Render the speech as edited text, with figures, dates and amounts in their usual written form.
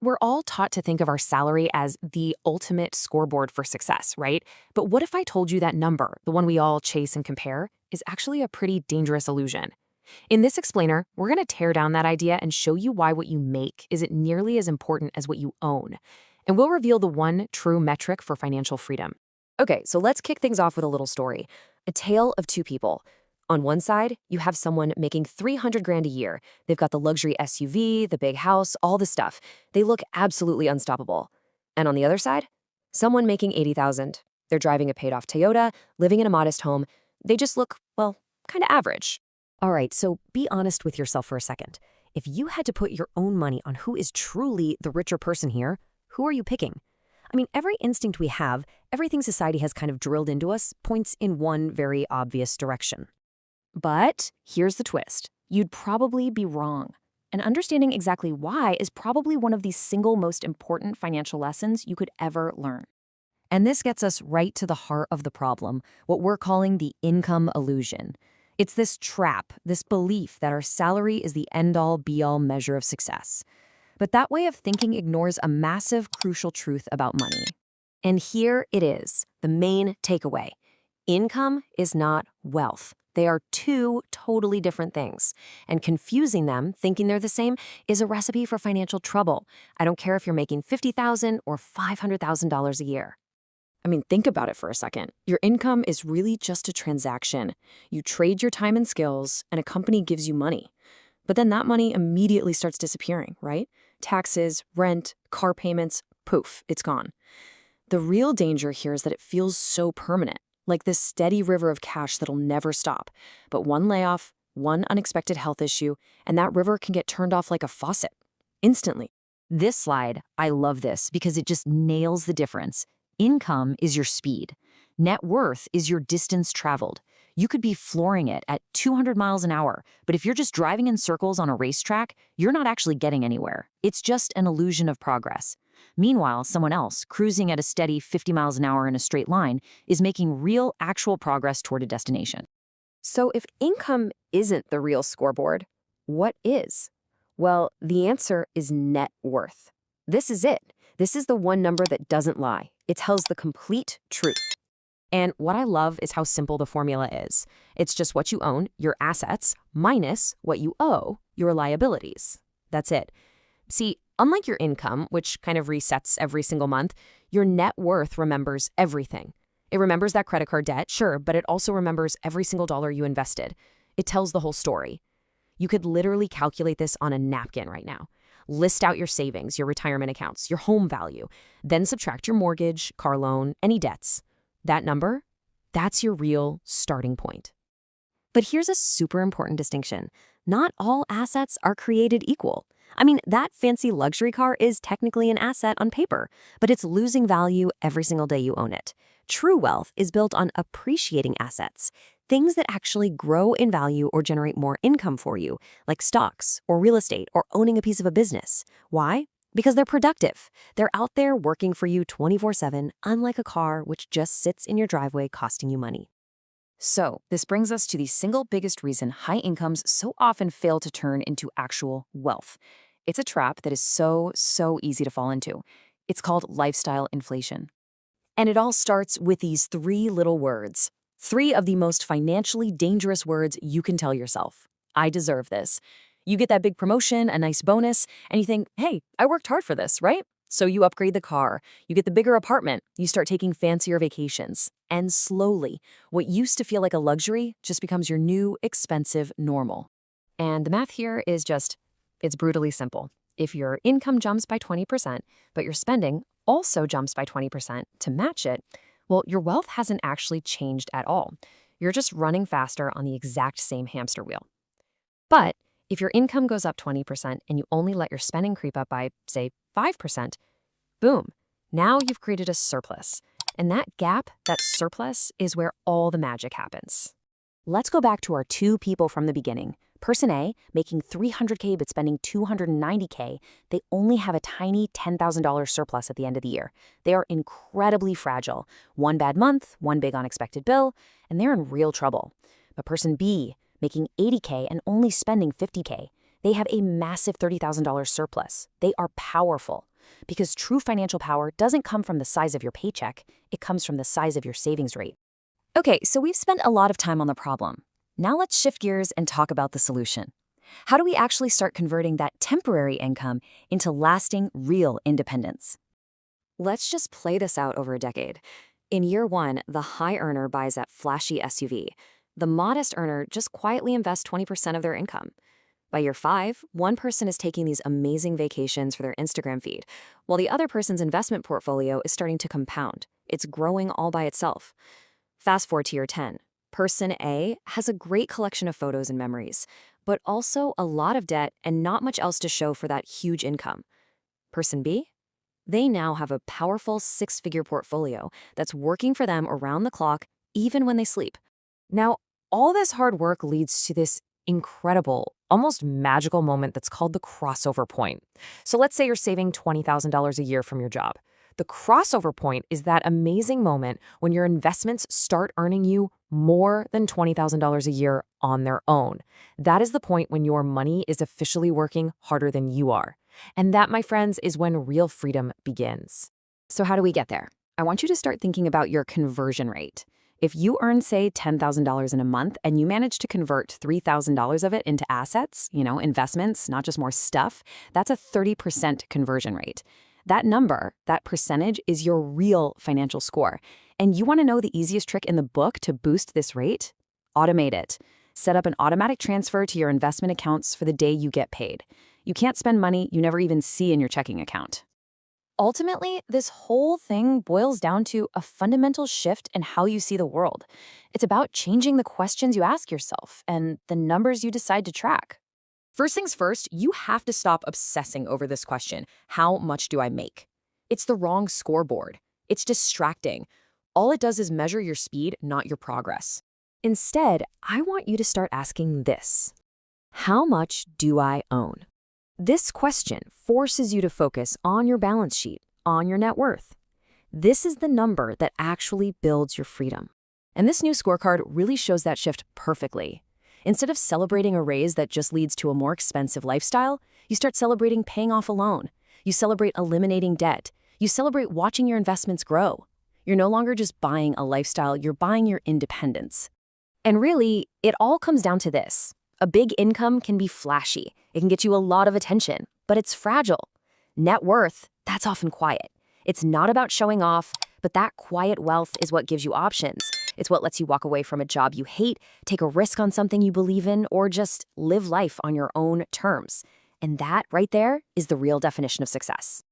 We're all taught to think of our salary as the ultimate scoreboard for success, right? But what if I told you that number, the one we all chase and compare, is actually a pretty dangerous illusion? In this explainer, we're going to tear down that idea and show you why what you make isn't nearly as important as what you own. And we'll reveal the one true metric for financial freedom. Okay, so let's kick things off with a little story. A tale of two people. On one side, you have someone making 300 grand a year. They've got the luxury SUV, the big house, all the stuff. They look absolutely unstoppable. And on the other side, someone making 80,000. They're driving a paid-off Toyota, living in a modest home. They just look, well, kind of average. All right, so be honest with yourself for a second. If you had to put your own money on who is truly the richer person here, who are you picking? I mean, every instinct we have, everything society has kind of drilled into us, points in one very obvious direction. But here's the twist. You'd probably be wrong. And understanding exactly why is probably one of the single most important financial lessons you could ever learn. And this gets us right to the heart of the problem, what we're calling the income illusion. It's this trap, this belief that our salary is the end-all, be-all measure of success. But that way of thinking ignores a massive, crucial truth about money. And here it is, the main takeaway. Income is not wealth. They are two totally different things. And confusing them, thinking they're the same, is a recipe for financial trouble. I don't care if you're making $50,000 or $500,000 a year. I mean, think about it for a second. Your income is really just a transaction. You trade your time and skills, and a company gives you money. But then that money immediately starts disappearing, right? Taxes, rent, car payments, poof, it's gone. The real danger here is that it feels so permanent, like this steady river of cash that'll never stop. But one layoff, one unexpected health issue, and that river can get turned off like a faucet, instantly. This slide, I love this because it just nails the difference. Income is your speed. Net worth is your distance traveled. You could be flooring it at 200 miles an hour, but if you're just driving in circles on a racetrack, you're not actually getting anywhere. It's just an illusion of progress. Meanwhile, someone else, cruising at a steady 50 miles an hour in a straight line, is making real, actual progress toward a destination. So if income isn't the real scoreboard, what is? Well, the answer is net worth. This is it. This is the one number that doesn't lie. It tells the complete truth. And what I love is how simple the formula is. It's just what you own, your assets, minus what you owe, your liabilities. That's it. See, unlike your income, which kind of resets every single month, your net worth remembers everything. It remembers that credit card debt, sure, but it also remembers every single dollar you invested. It tells the whole story. You could literally calculate this on a napkin right now. List out your savings, your retirement accounts, your home value, then subtract your mortgage, car loan, any debts. That number, that's your real starting point. But here's a super important distinction. Not all assets are created equal. I mean, that fancy luxury car is technically an asset on paper, but it's losing value every single day you own it. True wealth is built on appreciating assets, things that actually grow in value or generate more income for you, like stocks or real estate or owning a piece of a business. Why? Because they're productive. They're out there working for you 24/7, unlike a car which just sits in your driveway costing you money. So, this brings us to the single biggest reason high incomes so often fail to turn into actual wealth. It's a trap that is so easy to fall into. It's called lifestyle inflation. And it all starts with these three little words. Three of the most financially dangerous words you can tell yourself. I deserve this. You get that big promotion, a nice bonus, and you think, hey, I worked hard for this, right? So you upgrade the car, you get the bigger apartment, you start taking fancier vacations. And slowly, what used to feel like a luxury just becomes your new expensive normal. And the math here is it's brutally simple. If your income jumps by 20%, but your spending also jumps by 20% to match it, well, your wealth hasn't actually changed at all. You're just running faster on the exact same hamster wheel. But if your income goes up 20% and you only let your spending creep up by, say, 5%, boom, now you've created a surplus. And that gap, that surplus, is where all the magic happens. Let's go back to our two people from the beginning. Person A, making $300K but spending $290K, they only have a tiny $10,000 surplus at the end of the year. They are incredibly fragile. One bad month, one big unexpected bill, and they're in real trouble. But person B, making $80K and only spending $50K, They have a massive $30,000 surplus. They are powerful. Because true financial power doesn't come from the size of your paycheck, it comes from the size of your savings rate. Okay, so we've spent a lot of time on the problem. Now let's shift gears and talk about the solution. How do we actually start converting that temporary income into lasting, real independence? Let's just play this out over a decade. In year 1, the high earner buys that flashy SUV. The modest earner just quietly invests 20% of their income. By year 5, one person is taking these amazing vacations for their Instagram feed, while the other person's investment portfolio is starting to compound. It's growing all by itself. Fast forward to year 10. Person A has a great collection of photos and memories, but also a lot of debt and not much else to show for that huge income. Person B? They now have a powerful 6-figure portfolio that's working for them around the clock, even when they sleep. Now, all this hard work leads to this incredible, almost magical moment that's called the crossover point. So let's say you're saving $20,000 a year from your job. The crossover point is that amazing moment when your investments start earning you more than $20,000 a year on their own. That is the point when your money is officially working harder than you are. And that, my friends, is when real freedom begins. So how do we get there? I want you to start thinking about your conversion rate. If you earn, say, $10,000 in a month and you manage to convert $3,000 of it into assets, investments, not just more stuff, that's a 30% conversion rate. That number, that percentage, is your real financial score. And you want to know the easiest trick in the book to boost this rate? Automate it. Set up an automatic transfer to your investment accounts for the day you get paid. You can't spend money you never even see in your checking account. Ultimately, this whole thing boils down to a fundamental shift in how you see the world. It's about changing the questions you ask yourself and the numbers you decide to track. First things first, you have to stop obsessing over this question: how much do I make? It's the wrong scoreboard. It's distracting. All it does is measure your speed, not your progress. Instead, I want you to start asking this: how much do I own? This question forces you to focus on your balance sheet, on your net worth. This is the number that actually builds your freedom. And this new scorecard really shows that shift perfectly. Instead of celebrating a raise that just leads to a more expensive lifestyle, you start celebrating paying off a loan. You celebrate eliminating debt. You celebrate watching your investments grow. You're no longer just buying a lifestyle, you're buying your independence. And really, it all comes down to this. A big income can be flashy. It can get you a lot of attention, but it's fragile. Net worth, that's often quiet. It's not about showing off, but that quiet wealth is what gives you options. It's what lets you walk away from a job you hate, take a risk on something you believe in, or just live life on your own terms. And that right there is the real definition of success.